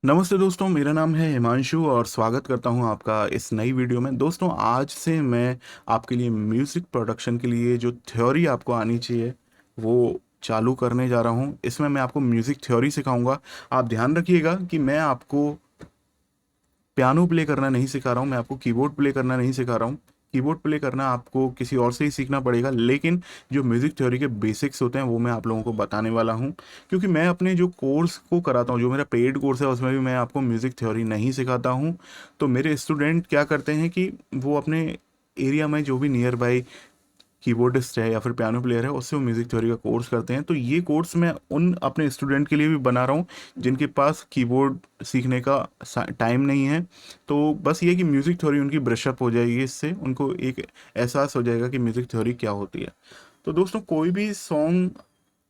नमस्ते दोस्तों, मेरा नाम है हिमांशु और स्वागत करता हूं आपका इस नई वीडियो में। दोस्तों, आज से मैं आपके लिए म्यूज़िक प्रोडक्शन के लिए जो थ्योरी आपको आनी चाहिए वो चालू करने जा रहा हूं। इसमें मैं आपको म्यूज़िक थ्योरी सिखाऊंगा। आप ध्यान रखिएगा कि मैं आपको पियानो प्ले करना नहीं सिखा रहा हूँ, मैं आपको कीबोर्ड प्ले करना नहीं सिखा रहा हूँ। कीबोर्ड प्ले करना आपको किसी और से ही सीखना पड़ेगा, लेकिन जो म्यूज़िक थ्योरी के बेसिक्स होते हैं वो मैं आप लोगों को बताने वाला हूँ। क्योंकि मैं अपने जो कोर्स को कराता हूँ, जो मेरा पेड कोर्स है, उसमें भी मैं आपको म्यूज़िक थ्योरी नहीं सिखाता हूँ। तो मेरे स्टूडेंट क्या करते हैं कि वो अपने एरिया में जो भी नियर बाई कीबोर्डिस्ट है या फिर पियानो प्लेयर है, उससे वो म्यूज़िक थ्योरी का कोर्स करते हैं। तो ये कोर्स मैं उन अपने स्टूडेंट के लिए भी बना रहा हूँ जिनके पास कीबोर्ड सीखने का टाइम नहीं है। तो बस ये कि म्यूज़िक थ्योरी उनकी ब्रशअप हो जाएगी, इससे उनको एक एहसास हो जाएगा कि म्यूज़िक थ्योरी क्या होती है। तो दोस्तों, कोई भी सॉन्ग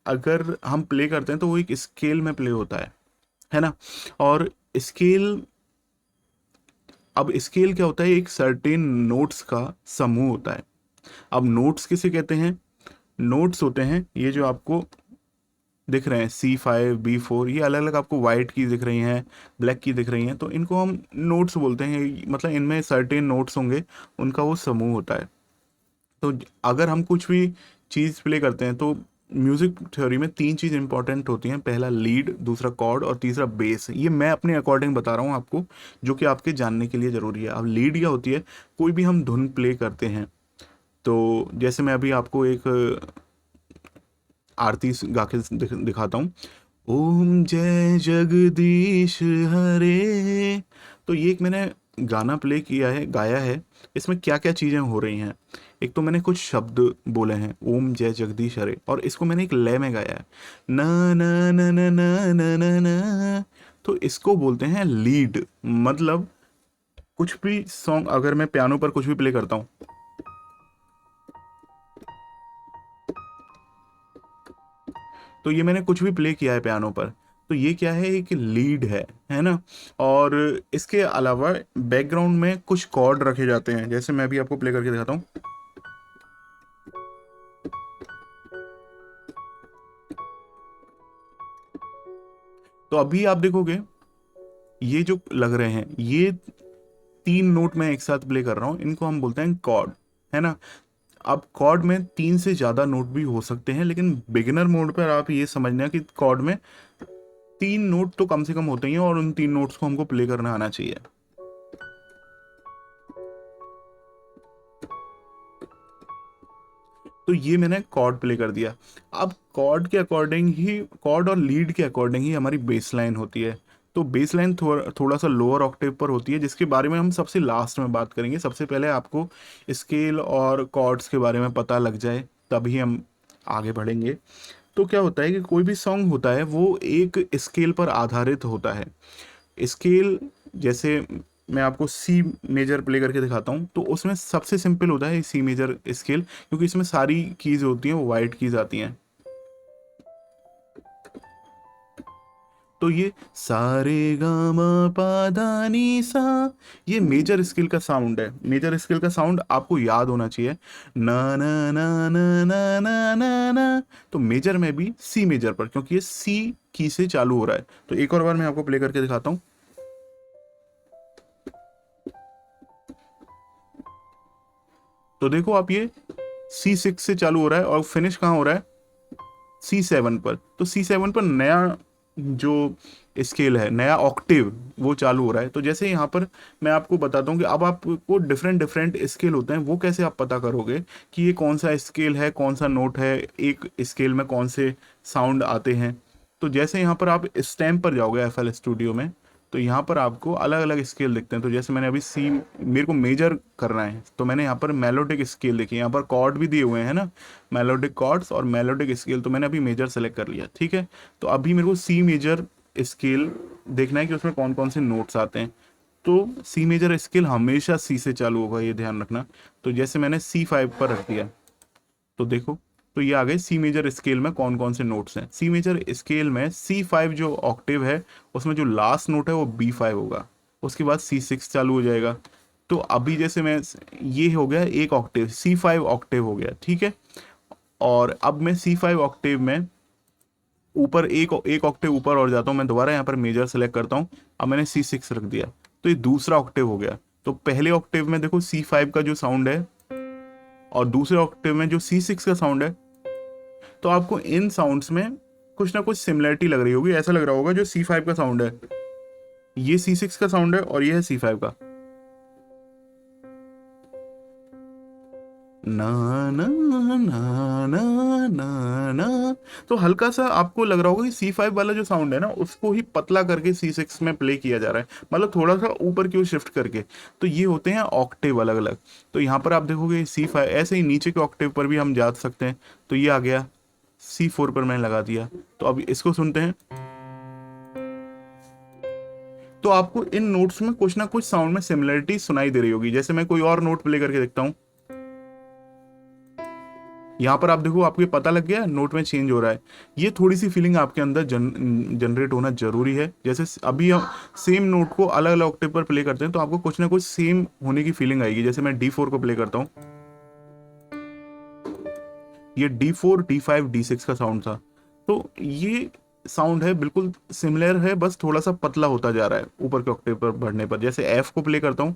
अगर हम प्ले करते हैं तो वो एक स्केल में प्ले होता है ना। और स्केल, अब स्केल क्या होता है? एक सर्टेन नोट्स का समूह होता है। अब नोट्स किसे कहते हैं? नोट्स होते हैं ये जो आपको दिख रहे हैं, C5 B4, ये अलग अलग आपको वाइट की दिख रही हैं, ब्लैक की दिख रही हैं, तो इनको हम नोट्स बोलते हैं। मतलब इनमें सर्टेन नोट्स होंगे, उनका वो समूह होता है। तो अगर हम कुछ भी चीज़ प्ले करते हैं तो म्यूज़िक थ्योरी में तीन चीज़ इंपॉर्टेंट होती हैं। पहला लीड, दूसरा कॉर्ड और तीसरा बेस। ये मैं अपने अकॉर्डिंग बता रहा हूँ आपको, जो कि आपके जानने के लिए ज़रूरी है। अब लीड क्या होती है? कोई भी हम धुन प्ले करते हैं, तो जैसे मैं अभी आपको एक आरती गा के दिखाता हूँ। ओम जय जगदीश हरे। तो ये एक मैंने गाना प्ले किया है, गाया है। इसमें क्या क्या चीज़ें हो रही हैं? एक तो मैंने कुछ शब्द बोले हैं, ओम जय जगदीश हरे, और इसको मैंने एक लय में गाया है, ना ना ना ना ना ना ना ना। तो इसको बोलते हैं लीड। मतलब कुछ भी सॉन्ग अगर मैं पियानो पर कुछ भी प्ले करता हूँ, तो ये मैंने कुछ भी प्ले किया है पियानो पर, तो ये क्या है? एक लीड है ना। और इसके अलावा बैकग्राउंड में कुछ कॉर्ड रखे जाते हैं, जैसे मैं भी आपको प्ले करके दिखाता हूँ। तो अभी आप देखोगे, ये जो लग रहे हैं, ये तीन नोट मैं एक साथ प्ले कर रहा हूँ, इनको हम बोलते हैं कॉर्ड, है ना। अब कॉर्ड में तीन से ज़्यादा नोट भी हो सकते हैं, लेकिन बिगिनर मोड पर आप ये समझना कि कॉर्ड में तीन नोट तो कम से कम होते ही हैं, और उन तीन नोट्स को हमको प्ले करना आना चाहिए। तो ये मैंने कॉर्ड प्ले कर दिया। अब कॉर्ड के अकॉर्डिंग ही, कॉर्ड और लीड के अकॉर्डिंग ही हमारी बेस लाइन होती है। तो बेस लाइन थोड़ा सा लोअर ऑक्टेव पर होती है, जिसके बारे में हम सबसे लास्ट में बात करेंगे। सबसे पहले आपको स्केल और कॉर्ड्स के बारे में पता लग जाए, तभी हम आगे बढ़ेंगे। तो क्या होता है कि कोई भी सॉन्ग होता है वो एक स्केल पर आधारित होता है। स्केल, जैसे मैं आपको सी मेजर प्ले करके दिखाता हूँ, तो उसमें सबसे सिंपल होता है सी मेजर स्केल, क्योंकि इसमें सारी कीज होती हैं वो वाइट कीज आती हैं। तो ये सारे गामा पा नी सा, ये मेजर स्केल का साउंड है। मेजर स्केल का साउंड आपको याद होना चाहिए, ना ना ना ना ना ना ना ना। तो मेजर में भी सी मेजर पर, क्योंकि ये सी की से चालू हो रहा है। तो एक और बार मैं आपको प्ले करके दिखाता हूँ। तो देखो आप, ये C6 से चालू हो रहा है और फिनिश कहाँ हो रहा है? C7 पर। तो C7 पर नया जो स्केल है, नया ऑक्टेव, वो चालू हो रहा है। तो जैसे यहाँ पर मैं आपको बताता हूँ कि अब आपको डिफरेंट डिफरेंट स्केल होते हैं, वो कैसे आप पता करोगे कि ये कौन सा स्केल है, कौन सा नोट है, एक स्केल में कौन से साउंड आते हैं। तो जैसे यहाँ पर आप स्टैम्प पर जाओगे FL स्टूडियो में, तो यहाँ पर आपको अलग अलग स्केल दिखते हैं। तो जैसे मैंने अभी सी, मेरे को मेजर करना है, तो मैंने यहाँ पर मेलोडिक स्केल देखी, यहाँ पर कॉर्ड भी दिए हुए हैं ना, मेलोडिक कॉर्ड्स और मेलोडिक स्केल। तो मैंने अभी मेजर सेलेक्ट कर लिया, ठीक है। तो अभी मेरे को सी मेजर स्केल देखना है कि उसमें कौन कौन से नोट्स आते हैं। तो सी मेजर स्केल हमेशा सी से चालू होगा, ये ध्यान रखना। तो जैसे मैंने C5 पर रख दिया, तो देखो, तो ये आ गए सी मेजर स्केल में कौन कौन से नोट्स हैं। सी मेजर स्केल में C5 जो ऑक्टेव है, उसमें जो लास्ट नोट है वो B5 होगा, उसके बाद C6 चालू हो जाएगा। तो अभी जैसे मैं, ये हो गया एक ऑक्टेव, C5 ऑक्टेव हो गया, ठीक है। और अब मैं C5 ऑक्टेव में ऊपर एक एक ऑक्टेव ऊपर और जाता हूँ, मैं दोबारा यहाँ पर मेजर सेलेक्ट करता हूँ। अब मैंने C6 रख दिया, तो ये दूसरा ऑक्टेव हो गया। तो पहले ऑक्टेव में देखो C5 का जो साउंड है और दूसरे ऑक्टेव में जो C6 का साउंड है, तो आपको इन साउंड्स में कुछ ना कुछ सिमिलरिटी लग रही होगी। ऐसा लग रहा होगा जो C5 का साउंड है ये C6 का साउंड है और ये है C5 का। ना ना ना ना ना ना, तो हल्का सा आपको लग रहा होगा कि C5 वाला जो साउंड है ना उसको ही पतला करके C6 में प्ले किया जा रहा है, मतलब थोड़ा सा ऊपर की ओर शिफ्ट करके। तो ये होते हैं ऑक्टेव अलग अलग। तो यहाँ पर आप देखोगे C5, ऐसे ही नीचे के ऑक्टेव पर भी हम जा सकते हैं। तो ये आ गया C4 पर मैंने लगा दिया। तो अब इसको सुनते हैं, तो आपको इन नोट्स में कुछ ना कुछ साउंड में सिमिलरिटी सुनाई दे रही होगी। जैसे मैं कोई और नोट प्ले करके देखता हूँ, यहाँ पर आप देखो, आपको पता लग गया नोट में चेंज हो रहा है। ये थोड़ी सी फीलिंग आपके अंदर जनरेट होना जरूरी है। जैसे अभी हम सेम नोट को अलग अलग ऑक्टेव पर प्ले करते हैं तो आपको कुछ ना कुछ सेम होने की फीलिंग आएगी। जैसे मैं D4 को प्ले करता हूँ, ये D4 D5 D6 का साउंड था। तो ये साउंड है बिल्कुल सिमिलर है, बस थोड़ा सा पतला होता जा रहा है ऊपर के ऑक्टेव पर बढ़ने पर। जैसे F को प्ले करता हूँ,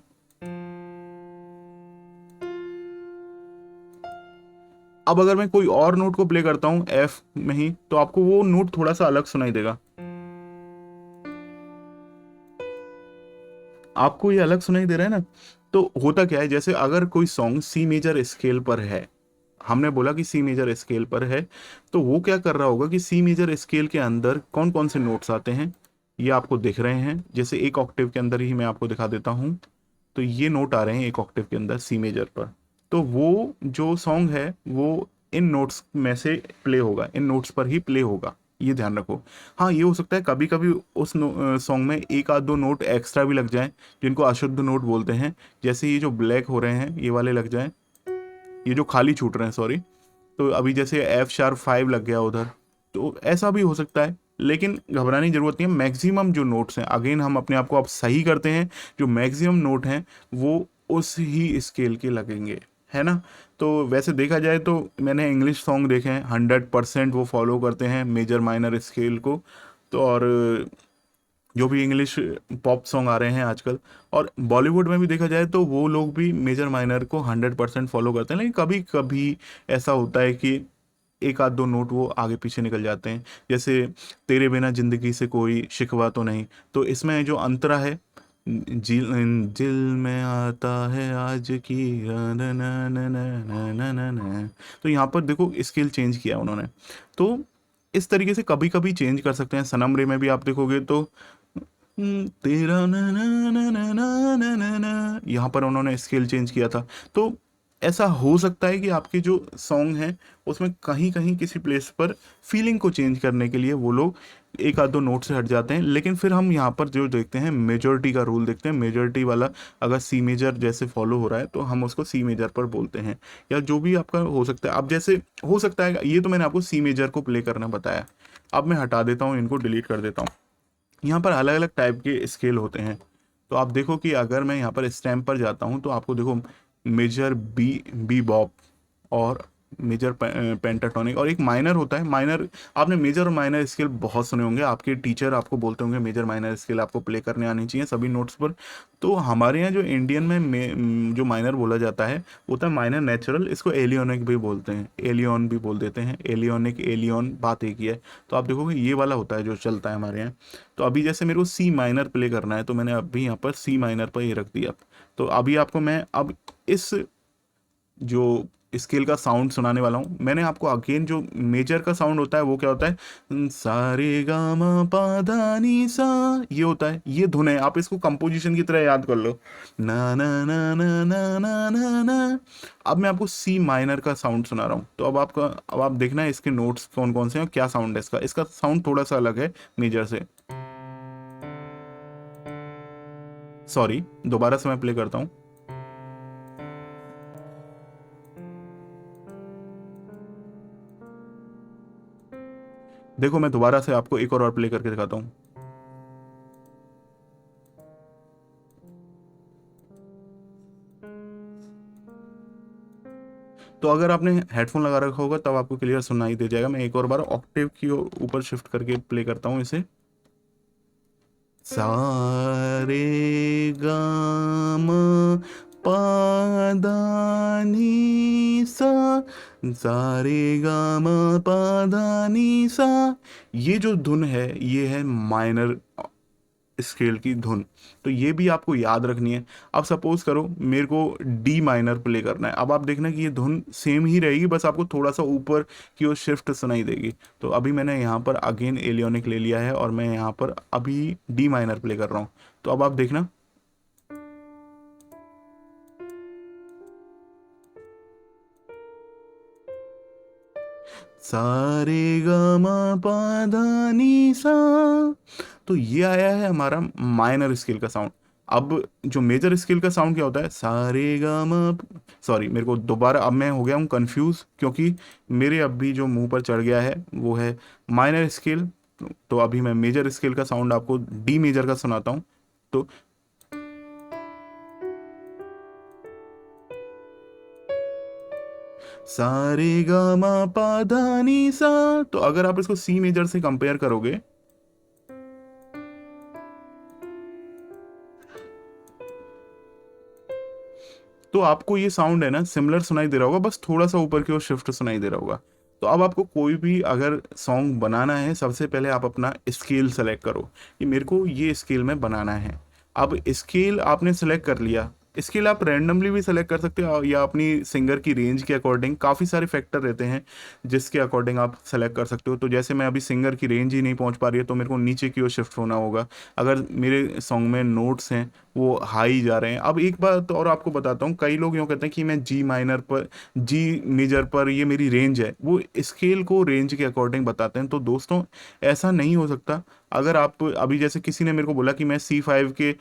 अब अगर मैं कोई और नोट को प्ले करता हूँ F में ही, तो आपको वो नोट थोड़ा सा अलग सुनाई देगा। आपको ये अलग सुनाई दे रहा है ना। तो होता क्या है, जैसे अगर कोई सॉन्ग सी मेजर स्केल पर है, हमने बोला कि सी मेजर स्केल पर है, तो वो क्या कर रहा होगा कि सी मेजर स्केल के अंदर कौन कौन से नोट्स आते हैं ये आपको दिख रहे हैं। जैसे एक ऑक्टेव के अंदर ही मैं आपको दिखा देता हूँ। तो ये नोट आ रहे हैं एक ऑक्टेव के अंदर सी मेजर पर। तो वो जो सॉन्ग है वो इन नोट्स में से प्ले होगा, इन नोट्स पर ही प्ले होगा, ये ध्यान रखो। हाँ, ये हो सकता है कभी कभी उस सॉन्ग में एक आध दो नोट एक्स्ट्रा भी लग जाएं, जिनको अशुद्ध नोट बोलते हैं। जैसे ये जो ब्लैक हो रहे हैं ये वाले लग जाएं, ये जो खाली छूट रहे हैं, सॉरी। तो अभी जैसे F#5 लग गया उधर, तो ऐसा भी हो सकता है। लेकिन घबराने की जरूरत नहीं है, मैक्सिमम जो नोट्स हैं, अगेन हम अपने आप को अब सही करते हैं, जो मैक्सिमम नोट हैं वो उस ही स्केल के लगेंगे, है ना। तो वैसे देखा जाए तो मैंने इंग्लिश सॉन्ग देखे हैं, 100% वो फॉलो करते हैं मेजर माइनर स्केल को। तो और जो भी इंग्लिश पॉप सॉन्ग आ रहे हैं आजकल, और बॉलीवुड में भी देखा जाए तो वो लोग भी मेजर माइनर को 100% फॉलो करते हैं। लेकिन कभी कभी ऐसा होता है कि एक आध दो नोट वो आगे पीछे निकल जाते हैं। जैसे तेरे बिना जिंदगी से कोई शिकवा तो नहीं, तो इसमें जो अंतरा है, जिल दिल में आता है आज की न न न न न न न न, तो यहाँ पर देखो स्केल चेंज किया उन्होंने। तो इस तरीके से कभी कभी चेंज कर सकते हैं। सनम रे में भी आप देखोगे तो तेरा न न न न न न न न, यहाँ पर उन्होंने स्केल चेंज किया था। तो ऐसा हो सकता है कि आपके जो सॉन्ग हैं उसमें कहीं कहीं किसी प्लेस पर फीलिंग को चेंज करने के लिए वो लोग एक आध दो नोट से हट जाते हैं। लेकिन फिर हम यहाँ पर जो देखते हैं मेजॉरिटी का रूल देखते हैं। मेजॉरिटी वाला अगर सी मेजर जैसे फॉलो हो रहा है तो हम उसको सी मेजर पर बोलते हैं, या जो भी आपका हो सकता है। अब जैसे हो सकता है, ये तो मैंने आपको सी मेजर को प्ले करना बताया। अब मैं हटा देता हूँ, इनको डिलीट कर देता हूँ। यहाँ पर अलग अलग टाइप के स्केल होते हैं। तो आप देखो कि अगर मैं यहाँ पर स्टैम्प पर जाता हूँ तो आपको देखो मेजर बी बी बॉप और मेजर पेंटाटोनिक, और एक माइनर होता है। माइनर, आपने मेजर और माइनर स्केल बहुत सुने होंगे, आपके टीचर आपको बोलते होंगे मेजर माइनर स्केल आपको प्ले करने आनी चाहिए सभी नोट्स पर। तो हमारे यहाँ जो इंडियन में जो माइनर बोला जाता है वो होता है माइनर नेचुरल। इसको एलियोनिक भी बोलते हैं, एलियन भी बोल देते हैं, एलियोनिक एलियन, बात एक ही है। तो आप देखोगे ये वाला होता है जो चलता है हमारे यहाँ। तो अभी जैसे मेरे को सी माइनर प्ले करना है तो मैंने अभी यहाँ पर सी माइनर पर ये रख दिया। तो अभी आपको मैं अब इस जो स्केल का साउंड सुनाने वाला हूँ। मैंने आपको अगेन जो मेजर का साउंड होता है वो क्या होता है, सारे गा मा पा धा नी सा, ये होता है, ये धुन है। आप इसको कंपोजिशन की तरह याद कर लो, ना ना ना ना ना ना ना ना। अब मैं आपको सी माइनर का साउंड सुना रहा हूँ। तो अब आप देखना है इसके नोट्स कौन कौन से हैं और क्या साउंड है इसका। इसका साउंड थोड़ा सा अलग है मेजर से। सॉरी, दोबारा से मैं प्ले करता हूँ। देखो मैं दोबारा से आपको एक और प्ले करके दिखाता हूँ। तो अगर आपने हेडफोन लगा रखा होगा तब आपको क्लियर सुनाई दे जाएगा। मैं एक और बार ऑक्टेव की ऊपर शिफ्ट करके प्ले करता हूँ इसे। सा रे गा मा पा धा नी सा रे गा मा पा धा नी सा। ये जो धुन है ये है माइनर स्केल की धुन। तो ये भी आपको याद रखनी है। अब सपोज करो मेरे को डी माइनर प्ले करना है, अब आप देखना कि ये धुन सेम ही रहेगी, बस आपको थोड़ा सा ऊपर की ओर शिफ्ट सुनाई देगी। तो अभी मैंने यहाँ पर अगेन एलियोनिक ले लिया है और मैं यहाँ पर अभी डी माइनर प्ले कर रहा हूँ। तो अब आप देखना, सारे गा मा पा धा नी सा। तो ये आया है हमारा माइनर स्केल का साउंड। अब जो मेजर स्केल का साउंड क्या होता है, सारे गा मा, सॉरी मेरे को दोबारा, अब मैं हो गया हूँ कंफ्यूज क्योंकि मेरे अभी जो मुंह पर चढ़ गया है वो है माइनर स्केल। तो अभी मैं मेजर स्केल का साउंड आपको डी मेजर का सुनाता हूँ। तो सारे गा मा पा धा नी सा। तो अगर आप इसको सी मेजर से कंपेयर करोगे तो आपको ये साउंड है ना सिमिलर सुनाई दे रहा होगा, बस थोड़ा सा ऊपर की ओर शिफ्ट सुनाई दे रहा होगा। तो अब आपको कोई भी अगर सॉन्ग बनाना है, सबसे पहले आप अपना स्केल सेलेक्ट करो कि मेरे को ये स्केल में बनाना है। अब स्केल आपने सेलेक्ट कर लिया, स्केल आप रैंडमली भी सेलेक्ट कर सकते हो या अपनी सिंगर की रेंज के अकॉर्डिंग, काफ़ी सारे फैक्टर रहते हैं जिसके अकॉर्डिंग आप सेलेक्ट कर सकते हो। तो जैसे मैं अभी सिंगर की रेंज ही नहीं पहुंच पा रही है तो मेरे को नीचे की ओर शिफ्ट होना होगा। अगर मेरे सॉन्ग में नोट्स हैं वो हाई जा रहे हैं। अब एक बात और आपको बताता हूँ, कई लोग यूँ कहते हैं कि मैं जी माइनर पर, जी मेजर पर ये मेरी रेंज है, वो स्केल को रेंज के अकॉर्डिंग बताते हैं। तो दोस्तों ऐसा नहीं हो सकता। अगर आप अभी जैसे किसी ने मेरे को बोला कि मैं C5 के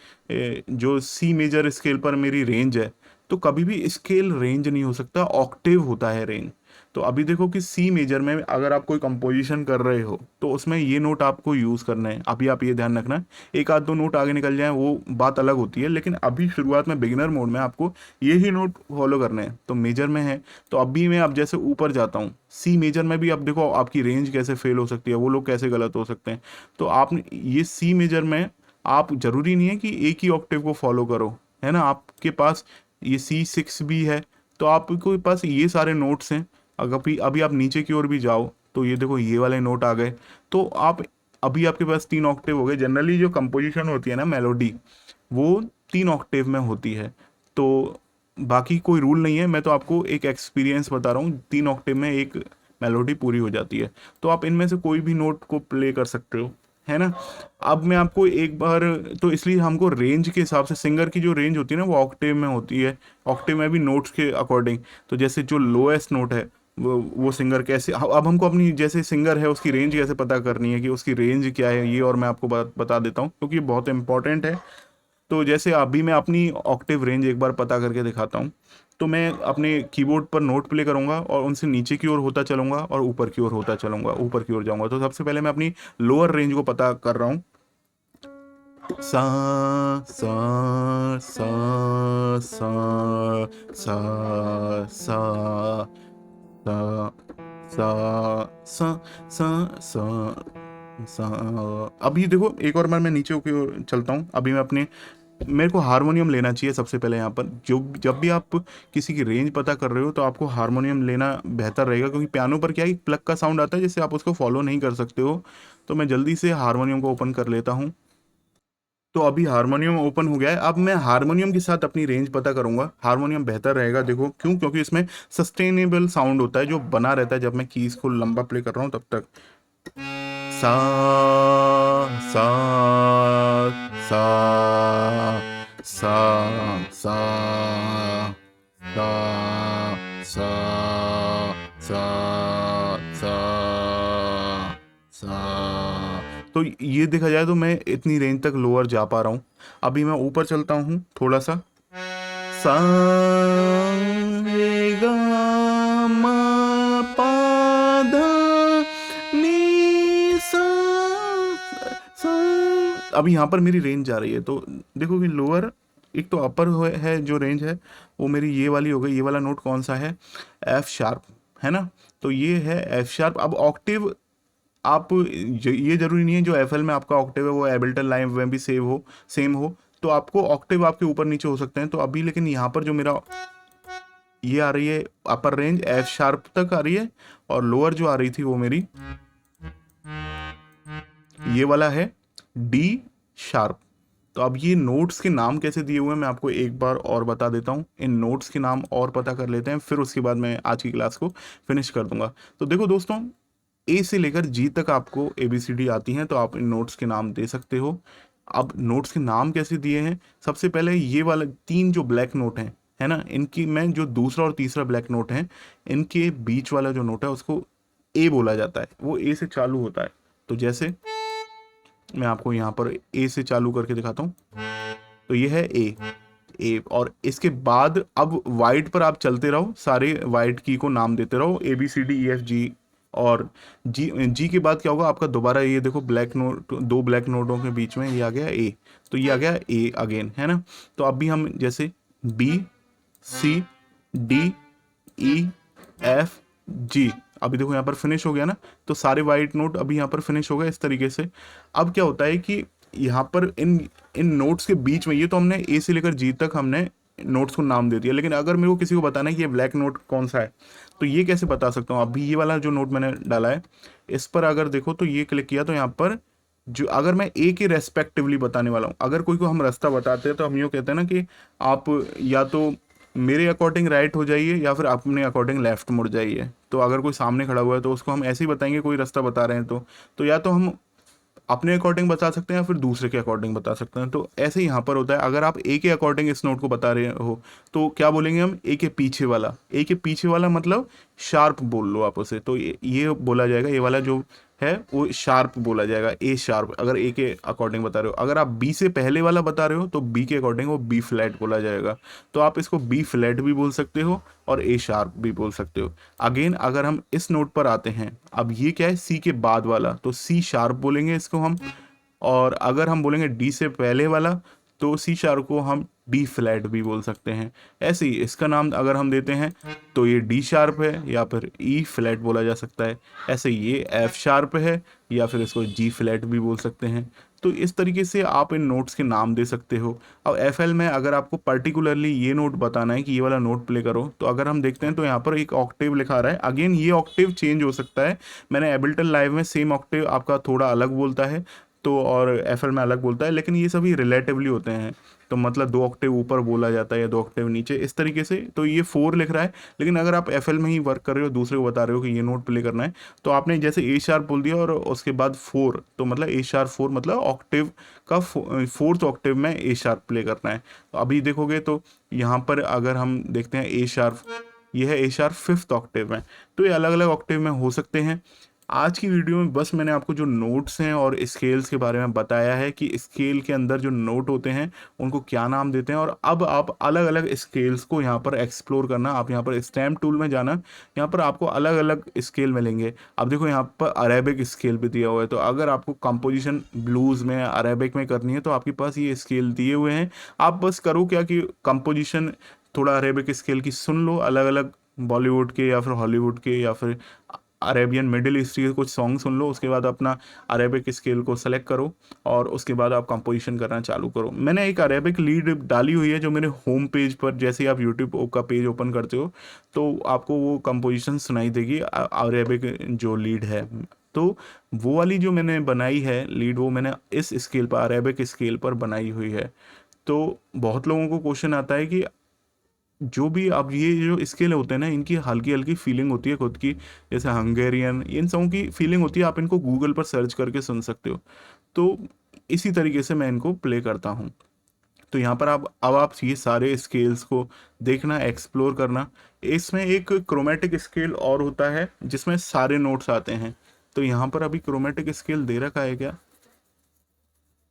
जो सी मेजर स्केल पर मेरी रेंज है, तो कभी भी स्केल रेंज नहीं हो सकता, ऑक्टेव होता है रेंज। तो अभी देखो कि सी मेजर में अगर आप कोई कंपोजिशन कर रहे हो तो उसमें ये नोट आपको यूज़ करना है। अभी आप ये ध्यान रखना, एक आध दो नोट आगे निकल जाए वो बात अलग होती है, लेकिन अभी शुरुआत में बिगिनर मोड में आपको ये ही नोट फॉलो करने हैं। तो मेजर में है तो अभी मैं अब जैसे ऊपर जाता हूँ सी मेजर में भी, अब देखो आपकी रेंज कैसे फेल हो सकती है, वो लोग कैसे गलत हो सकते हैं। तो आपने ये सी मेजर में, आप जरूरी नहीं है कि एक ही ऑक्टेव को फॉलो करो, है ना, आपके पास ये C6 भी है। तो आपके पास ये सारे नोट्स हैं। अगर अभी अभी आप नीचे की ओर भी जाओ तो ये देखो ये वाले नोट आ गए। तो आप अभी आपके पास 3 ऑक्टेव हो गए। जनरली जो कंपोजिशन होती है ना मेलोडी, वो 3 ऑक्टेव में होती है। तो बाकी कोई रूल नहीं है, मैं तो आपको एक एक्सपीरियंस बता रहा हूँ, 3 ऑक्टेव में एक मेलोडी पूरी हो जाती है। तो आप इनमें से कोई भी नोट को प्ले कर सकते हो, है ना। अब मैं आपको एक बार, तो इसलिए हमको रेंज के हिसाब से, सिंगर की जो रेंज होती है ना वो ऑक्टेव में होती है, ऑक्टेव में भी नोट्स के अकॉर्डिंग। तो जैसे जो लोएस्ट नोट है वो सिंगर कैसे, अब हमको अपनी जैसे सिंगर है उसकी रेंज कैसे पता करनी है कि उसकी रेंज क्या है, ये और मैं आपको बता देता हूँ क्योंकि ये बहुत इंपॉर्टेंट है। तो जैसे अभी मैं अपनी ऑक्टेव रेंज एक बार पता करके दिखाता हूँ। तो मैं अपने कीबोर्ड पर नोट प्ले करूंगा और उनसे नीचे की ओर होता चलूंगा और ऊपर की ओर होता चलूंगा, ऊपर की ओर जाऊंगा। तो सबसे पहले मैं अपनी लोअर रेंज को पता कर रहा हूँ। सा सा सा सा सा सा सा सा सा सा सा सा। अभी देखो एक और बार मैं नीचे की ओर चलता हूँ। अभी मैं अपने, मेरे को हारमोनियम लेना चाहिए सबसे पहले यहाँ पर। जो जब भी आप किसी की रेंज पता कर रहे हो तो आपको हारमोनियम लेना बेहतर रहेगा, क्योंकि पियानो पर क्या है, प्लग का साउंड आता है जिससे आप उसको फॉलो नहीं कर सकते हो। तो मैं जल्दी से हारमोनियम को ओपन कर लेता हूँ। तो अभी हारमोनियम ओपन हो गया है। अब मैं हारमोनियम के साथ अपनी रेंज पता करूंगा। हारमोनियम बेहतर रहेगा, देखो क्यों, क्योंकि इसमें सस्टेनेबल साउंड होता है जो बना रहता है जब मैं कीज को लंबा प्ले कर रहा हूँ तब तक। सा सा सा सा सा सा सा सा सा सा। तो ये देखा जाए तो मैं इतनी रेंज तक लोअर जा पा रहा हूँ। अभी मैं ऊपर चलता हूँ थोड़ा सा। सा रे गा मा पा धा नी सा सा। अभी यहाँ पर मेरी रेंज जा रही है तो देखो कि लोअर एक तो अपर है जो रेंज है वो मेरी ये वाली हो गई। ये वाला नोट कौन सा है, एफ शार्प, है ना। तो ये है एफ शार्प। अब ऑक्टेव आप ये जरूरी नहीं है जो एफएल में आपका ऑक्टेव है वो एबल्टन लाइव में भी सेम हो। तो आपको ऑक्टेव आपके ऊपर नीचे हो सकते हैं। तो अभी लेकिन यहाँ पर जो मेरा ये आ रही है अपर रेंज एफ शार्प तक आ रही है, और लोअर जो आ रही थी वो मेरी ये वाला है डी शार्प। तो अब ये नोट्स के नाम कैसे दिए हुए हैं मैं आपको एक बार और बता देता हूँ। इन नोट्स के नाम और पता कर लेते हैं, फिर उसके बाद मैं आज की क्लास को फिनिश कर दूंगा। तो देखो दोस्तों, ए से लेकर जी तक आपको ABCD आती हैं, तो आप इन नोट्स के नाम दे सकते हो। अब नोट्स के नाम कैसे दिए हैं, सबसे पहले ये वाला 3 जो ब्लैक नोट हैं, है ना, इनकी मैं जो दूसरा और तीसरा ब्लैक नोट है इनके बीच वाला जो नोट है उसको ए बोला जाता है, वो ए से चालू होता है। तो जैसे मैं आपको यहाँ पर ए से चालू करके दिखाता हूँ, तो ये है ए। और इसके बाद अब वाइट पर आप चलते रहो, सारे वाइट की को नाम देते रहो ABCDEFG। और जी के बाद क्या होगा आपका, दोबारा ये देखो ब्लैक नोट, 2 ब्लैक नोटों के बीच में ये आ गया ए, तो ये आ गया ए अगेन, है ना। तो अभी हम जैसे BCDEF G, अभी देखो यहाँ पर फिनिश हो गया ना। तो सारे वाइट नोट अभी यहाँ पर फिनिश हो गए इस तरीके से। अब क्या होता है कि यहाँ पर इन इन नोट्स के बीच में, ये तो हमने ए से लेकर जी तक हमने नोट्स को नाम दे दिया, लेकिन अगर मेरे को किसी को बताना है कि ये ब्लैक नोट कौन सा है, तो ये कैसे बता सकता हूँ। अभी ये वाला जो नोट मैंने डाला है इस पर अगर देखो, तो ये क्लिक किया तो यहाँ पर जो, अगर मैं ए के रेस्पेक्टिवली बताने वाला हूँ, अगर कोई को हम रास्ता बताते हैं तो हम यूँ कहते हैं ना कि आप या तो मेरे अकॉर्डिंग राइट हो जाइए या फिर अपने अकॉर्डिंग लेफ्ट मुड़ जाइए। तो अगर कोई सामने खड़ा हुआ है तो उसको हम ऐसे ही बताएंगे, कोई रास्ता बता रहे हैं तो या तो हम अपने अकॉर्डिंग बता सकते हैं या फिर दूसरे के अकॉर्डिंग बता सकते हैं। तो ऐसे ही यहाँ पर होता है, अगर आप ए के अकॉर्डिंग इस नोट को बता रहे हो तो क्या बोलेंगे हम, ए के पीछे वाला। ए के पीछे वाला मतलब शार्प बोल लो आप उसे, तो ये बोला जाएगा, ये वाला जो है वो शार्प बोला जाएगा, ए शार्प, अगर ए के अकॉर्डिंग बता रहे हो। अगर आप बी से पहले वाला बता रहे हो तो बी के अकॉर्डिंग वो बी फ्लैट बोला जाएगा। तो आप इसको बी फ्लैट भी बोल सकते हो और ए शार्प भी बोल सकते हो। अगेन अगर हम इस नोट पर आते हैं, अब ये क्या है, सी के बाद वाला, तो सी शार्प बोलेंगे इसको हम। और अगर हम बोलेंगे डी से पहले वाला तो सी शार्प को हम डी फ्लैट भी बोल सकते हैं। ऐसे ही इसका नाम अगर हम देते हैं तो ये डी शार्प है या फिर ई फ्लैट बोला जा सकता है। ऐसे ये एफ शार्प है या फिर इसको जी फ्लैट भी बोल सकते हैं। तो इस तरीके से आप इन नोट्स के नाम दे सकते हो। अब एफएल में अगर आपको पर्टिकुलरली ये नोट बताना है कि ये वाला नोट प्ले करो, तो अगर हम देखते हैं तो यहाँ पर एक ऑक्टेव लिखा रहा है। अगेन ये ऑक्टेव चेंज हो सकता है, मैंने एबल्टन लाइव में सेम ऑक्टेव आपका थोड़ा अलग बोलता है तो, और एफएल में अलग बोलता है, लेकिन ये सभी रिलेटिवली होते हैं। तो मतलब 2 ऑक्टेव ऊपर बोला जाता है या 2 ऑक्टेव नीचे, इस तरीके से। तो ये 4 लिख रहा है, लेकिन अगर आप एफएल में ही वर्क कर रहे हो, दूसरे को बता रहे हो कि ये नोट प्ले करना है, तो आपने जैसे ए शार्प बोल दिया और उसके बाद 4, तो मतलब ए शार्प 4 मतलब ऑक्टेव का 4th ऑक्टेव में ए शार्प प्ले करना है। तो अभी देखोगे तो यहाँ पर अगर हम देखते हैं ए शार्प, ये है ए शार्प 5th ऑक्टेव में। तो ये अलग अलग ऑक्टेव में हो सकते हैं। आज की वीडियो में बस मैंने आपको जो नोट्स हैं और स्केल्स के बारे में बताया है कि स्केल के अंदर जो नोट होते हैं उनको क्या नाम देते हैं। और अब आप अलग अलग स्केल्स को यहाँ पर एक्सप्लोर करना, आप यहाँ पर स्टैम्प टूल में जाना, यहाँ पर आपको अलग अलग स्केल मिलेंगे। अब देखो यहाँ पर अरेबिक स्केल भी दिया हुआ है, तो अगर आपको कंपोजिशन ब्लूज़ में अरेबिक में करनी है तो आपके पास ये स्केल दिए हुए हैं। आप बस करो क्या कि कंपोजिशन थोड़ा अरेबिक स्केल की सुन लो, अलग अलग बॉलीवुड के या फिर हॉलीवुड के या फिर अरेबियन मिडिल ईस्ट के कुछ सॉन्ग सुन लो, उसके बाद अपना अरेबिक स्केल को सेलेक्ट करो और उसके बाद आप कंपोजिशन करना चालू करो। मैंने एक अरेबिक लीड डाली हुई है जो मेरे होम पेज पर, जैसे आप यूट्यूब का पेज ओपन करते हो तो आपको वो कंपोजिशन सुनाई देगी, अरेबिक जो लीड है। तो वो वाली जो मैंने बनाई है लीड, वो मैंने इस स्केल पर, अरेबिक स्केल पर बनाई हुई है। तो बहुत लोगों को क्वेश्चन आता है कि जो भी अब ये जो स्केल होते हैं ना, इनकी हल्की हल्की फीलिंग होती है खुद की, जैसे हंगेरियन, इन सबों की फीलिंग होती है, आप इनको गूगल पर सर्च करके सुन सकते हो। तो इसी तरीके से मैं इनको प्ले करता हूँ। तो यहाँ पर अब आप ये सारे स्केल्स को देखना, एक्सप्लोर करना। इसमें एक क्रोमेटिक स्केल और होता है जिसमें सारे नोट्स आते हैं। तो यहाँ पर अभी क्रोमेटिक स्केल दे रखा है क्या,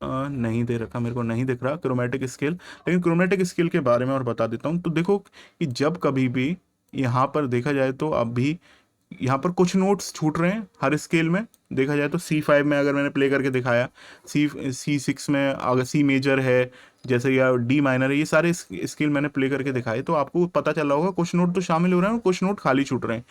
नहीं दे रखा, मेरे को नहीं दिख रहा क्रोमेटिक स्केल। लेकिन क्रोमेटिक स्केल के बारे में और बता देता हूँ। तो देखो कि जब कभी भी यहाँ पर देखा जाए तो अभी यहाँ पर कुछ नोट्स छूट रहे हैं हर स्केल में। देखा जाए तो C5 में अगर मैंने प्ले करके दिखाया, C6 में अगर C मेजर है, जैसे या डी माइनर है, ये सारे स्केल मैंने प्ले करके दिखाए, तो आपको पता चला होगा कुछ नोट तो शामिल हो रहे हैं और कुछ नोट खाली छूट रहे हैं।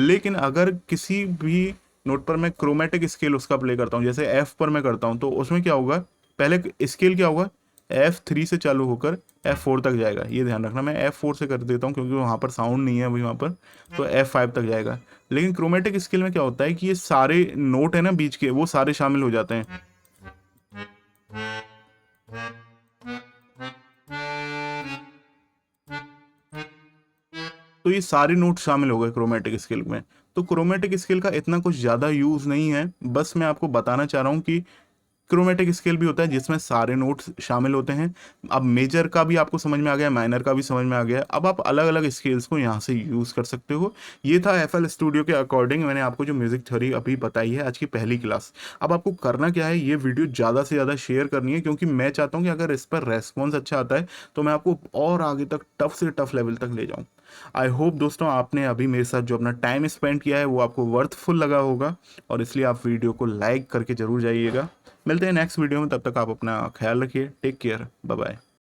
लेकिन अगर किसी भी नोट पर मैं क्रोमेटिक स्केल उसका प्ले करता हूँ, जैसे एफ पर मैं करता हूँ, तो उसमें क्या होगा, पहले स्केल क्या होगा, F3 से चालू होकर F4 तक जाएगा। ये ध्यान रखना, मैं F4 से कर देता हूँ क्योंकि वहाँ पर साउंड नहीं है अभी वहाँ पर, तो F5 तक जाएगा। लेकिन क्रोमेटिक स्केल में क्या होता है कि ये सारे नोट है ना बीच के, वो सारे शामिल हो जाते हैं। तो ये सारे नोट शामिल हो गए क्रोमेटिक स्केल में। तो क्रोमेटिक स्केल का इतना कुछ ज़्यादा यूज़ नहीं है, बस मैं आपको बताना चाह रहा हूँ कि क्रोमेटिक स्केल भी होता है जिसमें सारे नोट्स शामिल होते हैं। अब मेजर का भी आपको समझ में आ गया, माइनर का भी समझ में आ गया, अब आप अलग अलग स्केल्स को यहाँ से यूज़ कर सकते हो। ये था FL स्टूडियो के अकॉर्डिंग मैंने आपको जो म्यूज़िक थ्योरी अभी बताई है, आज की पहली क्लास। अब आपको करना क्या है, ये वीडियो ज़्यादा से ज़्यादा शेयर करनी है, क्योंकि मैं चाहता हूँ कि अगर इस पर रेस्पॉन्स अच्छा आता है तो मैं आपको और आगे तक टफ से टफ लेवल तक ले जाऊँ। आई होप दोस्तों आपने अभी मेरे साथ जो अपना टाइम स्पेंड किया है वो आपको वर्थफुल लगा होगा, और इसलिए आप वीडियो को लाइक करके जरूर जाइएगा। मिलते हैं नेक्स्ट वीडियो में, तब तक आप अपना ख्याल रखिए। Take care, bye bye.